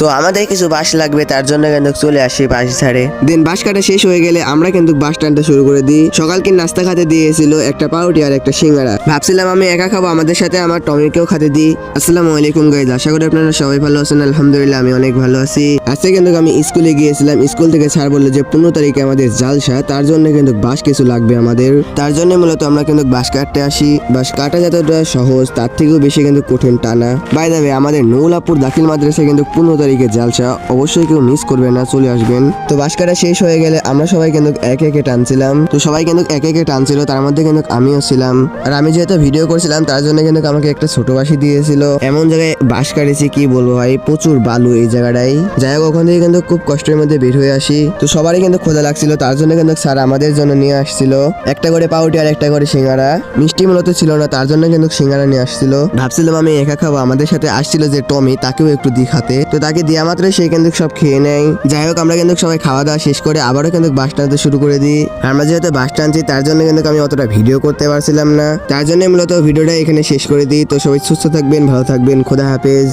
তো আমাদের কিছু বাস লাগবে, তার জন্য কিন্তু চলে আসি বাস ধারে। দেন বাস কাটা শেষ হয়ে গেলে আমরা কিন্তু বাস টানতে শুরু করে দিই। সকালকে নাস্তা খাতে দিয়েছিল একটা পাউরুটি আর একটা সিঙ্গারা। ভাবছিলাম আমি একা খাবো, আমাদের সাথে আমার টমিকেও খাতে দিই। আসসালামু আলাইকুম গাইজ, আশা করি আপনারা সবাই ভালো আছেন। আলহামদুলিল্লাহ আমি অনেক ভালো আছি। আজকে কিন্তু আমি স্কুলে গিয়েছিলাম, স্কুল থেকে স্যার বললো যে 15 তারিখে আমাদের জালসা, তার জন্য কিন্তু বাস কিছু লাগবে আমাদের। তার জন্য মূলত আমরা কিন্তু বাস কাটতে আসি। বাস কাটা যতটা সহজ তার থেকেও বেশি কিন্তু কঠিন টানা। বাই দ্য ওয়ে, আমাদের নৌলাপুর দাখিল মাদ্রাসায় কিন্তু 15 তারিখে জালসা, অবশ্যই কেউ মিস করবে না, চলে আসবেন। তো বাস কাটা শেষ হয়ে গেলে আমরা সবাই কিন্তু একে একে টানছিলাম। তো সবাই কিন্তু একে একে টানছিল, তার মধ্যে কিন্তু আমিও ছিলাম। আর আমি যেহেতু ভিডিও করছিলাম তার জন্য কিন্তু আমাকে একটা ছোট বাসি দিয়েছিল। এমন জায়গায় বাস কাটেছি কি বলবো ভাই, প্রচুর বালু এই জায়গাটাই। যাই হোক, ওখান থেকে কিন্তু খুব কষ্টের মধ্যে বের হয়ে আসি। তো সবারই কিন্তু ক্ষুধা লাগছিল, তার জন্য কিন্তু স্যার আমাদের জন্য নিয়ে আসছিল একটা করে পাউরুটি আর একটা করে সিঙ্গারা। মিষ্টি মূলত ছিল না, তার জন্য কিন্তু সিঙ্গারা নিয়ে আসছিল। ভাবছিলাম আমি একা খাবো, আমাদের সাথে আসছিল যে টমি, তাকেও একটু দি খাতে। তো তাকে দেওয়া মাত্র সে কিন্তু সব খেয়ে নেয়। যাই হোক, আমরা কিন্তু সবাই খাওয়া দাওয়া শেষ করে আবারও কিন্তু বাস টানতে শুরু করে দিই। আমরা যেহেতু বাস টানছি তার জন্য কিন্তু আমি অতটা ভিডিও করতে পারছিলাম না, তার জন্য মূলত ভিডিওটা এখানে শেষ করে দিই। তো সবাই সুস্থ থাকবেন, ভালো থাকবেন, খোদা হাফেজ।